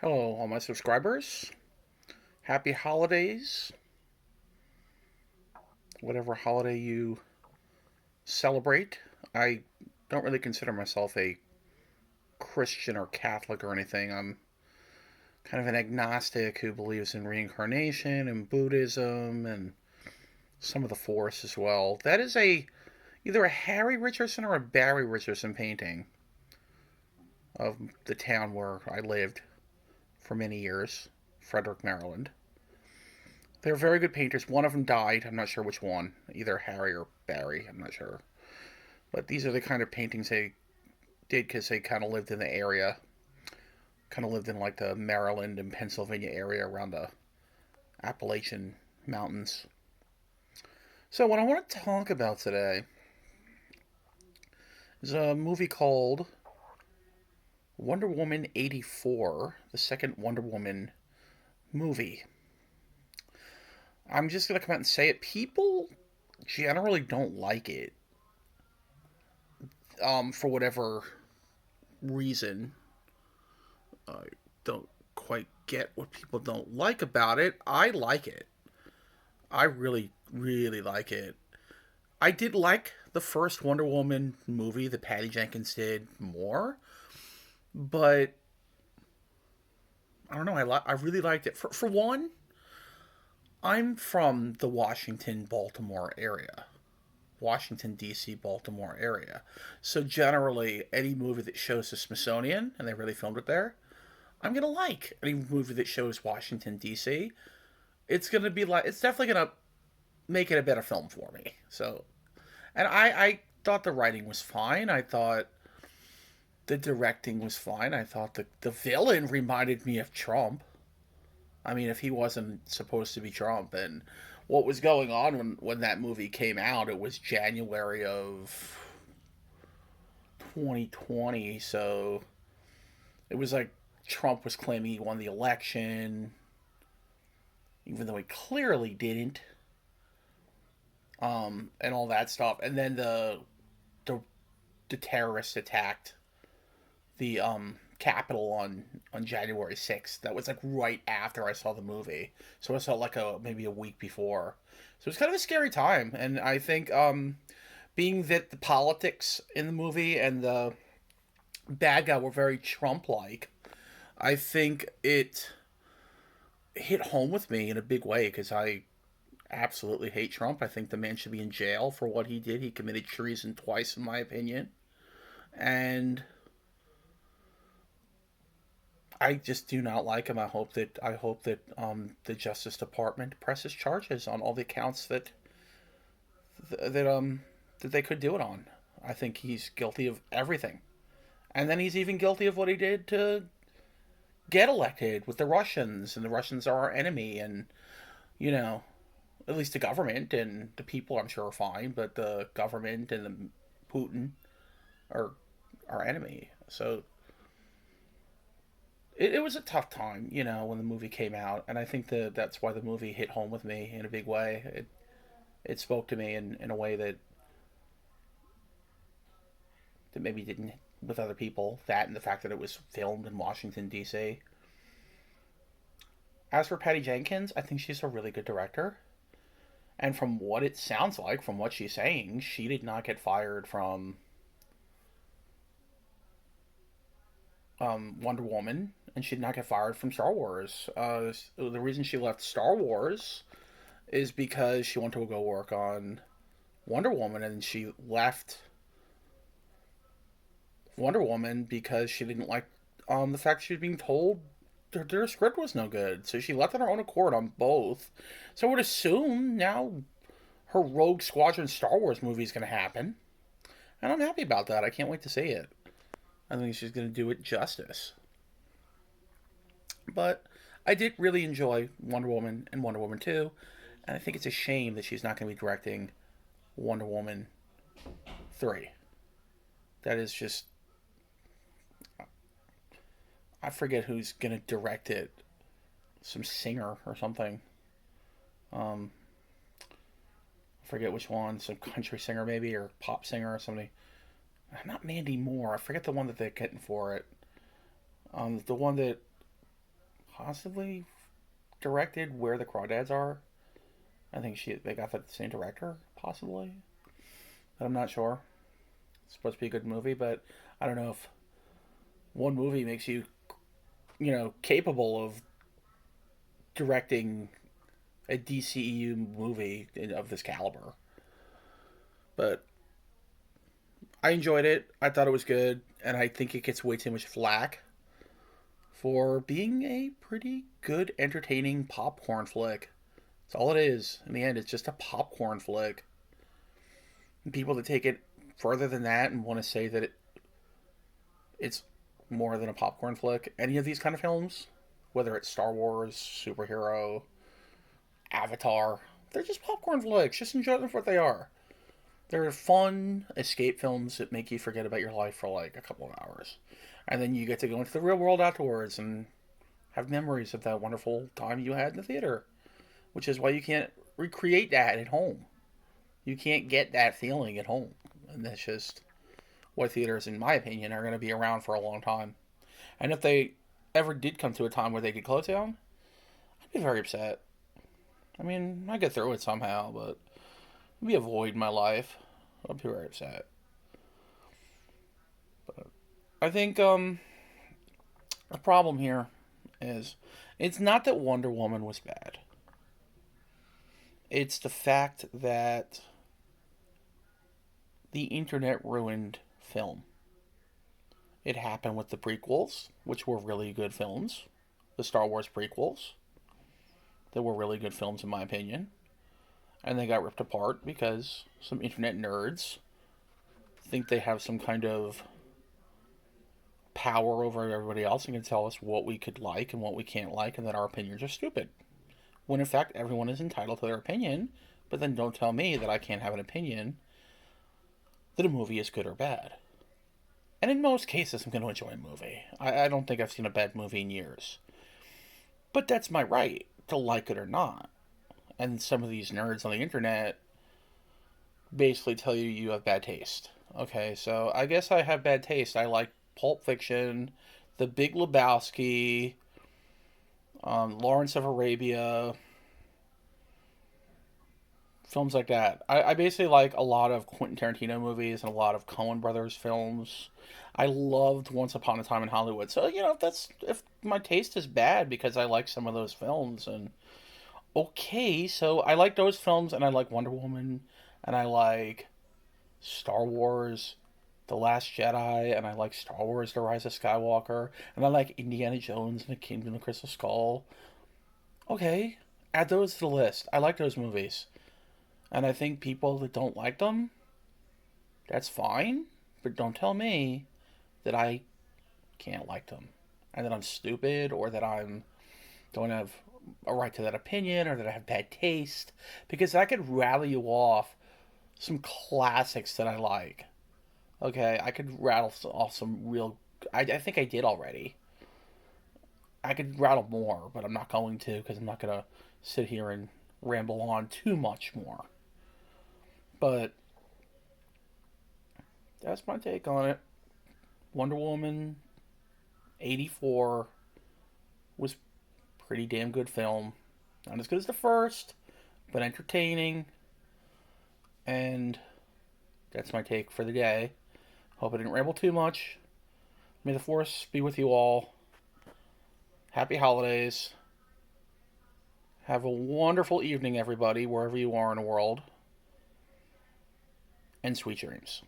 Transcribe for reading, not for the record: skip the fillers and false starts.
Hello, all my subscribers. Happy holidays. Whatever holiday you celebrate. I don't really consider myself a Christian or Catholic or anything. I'm kind of an agnostic who believes in reincarnation and Buddhism and some of the Force as well. That is either a Harry Richardson or a Barry Richardson painting of the town where I lived for many years, Frederick, Maryland. They're very good painters. One of them died. I'm not sure which one. Either Harry or Barry. I'm not sure. But these are the kind of paintings they did because they kind of lived in the area. Kind of lived in like the Maryland and Pennsylvania area around the Appalachian Mountains. So, what I want to talk about today is a movie called Wonder Woman 84, the second Wonder Woman movie. I'm just going to come out and say it. People generally don't like it for whatever reason. I don't quite get what people don't like about it. I like it. I really, really like it. I did like the first Wonder Woman movie that Patty Jenkins did more, but I don't know. I really liked it. For one, I'm from the Washington, Baltimore area. Washington, D.C., Baltimore area. So generally, any movie that shows the Smithsonian, and they really filmed it there, I'm going to like. Any movie that shows Washington, D.C., it's going to be like, it's definitely going to make it a better film for me. So, and I thought the writing was fine. I thought the directing was fine. I thought the villain reminded me of Trump. I mean, if he wasn't supposed to be Trump, and what was going on when that movie came out, it was January of 2020, so it was like Trump was claiming he won the election, even though he clearly didn't, and all that stuff. And then the, the terrorists attacked the Capitol on January 6th. That was like right after I saw the movie, so I saw it like maybe a week before. So it's kind of a scary time, and I think being that the politics in the movie and the bad guy were very Trump-like, I think it hit home with me in a big way because I absolutely hate Trump. I think the man should be in jail for what he did. He committed treason twice, in my opinion, and I just do not like him. I hope that the Justice Department presses charges on all the accounts that they could do it on. I think he's guilty of everything, and then he's even guilty of what he did to get elected with the Russians, and the Russians are our enemy, and you know, at least the government and the people I'm sure are fine, but the government and the Putin are our enemy. So it was a tough time, when the movie came out, and I think that's why the movie hit home with me in a big way. It spoke to me in a way that maybe didn't with other people. That and the fact that it was filmed in Washington D.C. As for Patty Jenkins, I think she's a really good director, and from what it sounds like, from what she's saying, she did not get fired from Wonder Woman, and she did not get fired from Star Wars. The reason she left Star Wars is because she wanted to go work on Wonder Woman, and she left Wonder Woman because she didn't like the fact she was being told their script was no good. So she left on her own accord on both. So I would assume now her Rogue Squadron Star Wars movie is going to happen, and I'm happy about that. I can't wait to see it. I think she's going to do it justice. But I did really enjoy Wonder Woman and Wonder Woman 2, and I think it's a shame that she's not going to be directing Wonder Woman 3. That is just. I forget who's going to direct it. Some singer or something. Um, I forget which one. Some country singer maybe, or pop singer or somebody. Not Mandy Moore. I forget the one that they're getting for it. The one that possibly directed Where the Crawdads Are. I think they got the same director, possibly. But I'm not sure. It's supposed to be a good movie, but I don't know if one movie makes you, capable of directing a DCEU movie of this caliber. But I enjoyed it. I thought it was good, and I think it gets way too much flack for being a pretty good, entertaining popcorn flick. That's all it is. In the end, it's just a popcorn flick. And people that take it further than that and want to say that it's more than a popcorn flick, any of these kind of films, whether it's Star Wars, superhero, Avatar, they're just popcorn flicks. Just enjoy them for what they are. They're fun escape films that make you forget about your life for like a couple of hours. And then you get to go into the real world afterwards and have memories of that wonderful time you had in the theater. Which is why you can't recreate that at home. You can't get that feeling at home. And that's just why theaters, in my opinion, are going to be around for a long time. And if they ever did come to a time where they could close down, I'd be very upset. I mean, I get through it somehow, but it'd be a void in my life. I'd be very upset. But I think the problem here is it's not that Wonder Woman was bad. It's the fact that the internet ruined film. It happened with the prequels, which were really good films. The Star Wars prequels. They were really good films, in my opinion. And they got ripped apart because some internet nerds think they have some kind of power over everybody else and can tell us what we could like and what we can't like, and that our opinions are stupid. When in fact everyone is entitled to their opinion, but then don't tell me that I can't have an opinion that a movie is good or bad. And in most cases, I'm going to enjoy a movie. I don't think I've seen a bad movie in years. But that's my right to like it or not. And some of these nerds on the internet basically tell you you have bad taste. Okay, so I guess I have bad taste. I like Pulp Fiction, The Big Lebowski, Lawrence of Arabia, films like that. I basically like a lot of Quentin Tarantino movies and a lot of Coen Brothers films. I loved Once Upon a Time in Hollywood. So, if my taste is bad because I like some of those films, and okay, so I like those films, and I like Wonder Woman, and I like Star Wars, The Last Jedi, and I like Star Wars, The Rise of Skywalker, and I like Indiana Jones and the Kingdom of the Crystal Skull. Okay, add those to the list. I like those movies. And I think people that don't like them, that's fine. But don't tell me that I can't like them. And that I'm stupid, or that I don't have a right to that opinion, or that I have bad taste. Because I could rattle you off some classics that I like. Okay, I could rattle off some real... I think I did already. I could rattle more, but I'm not going to, because I'm not going to sit here and ramble on too much more. But that's my take on it. Wonder Woman 84 was pretty damn good film. Not as good as the first, but entertaining. And that's my take for the day. Hope I didn't ramble too much. May the Force be with you all. Happy holidays. Have a wonderful evening, everybody, wherever you are in the world. And sweet dreams.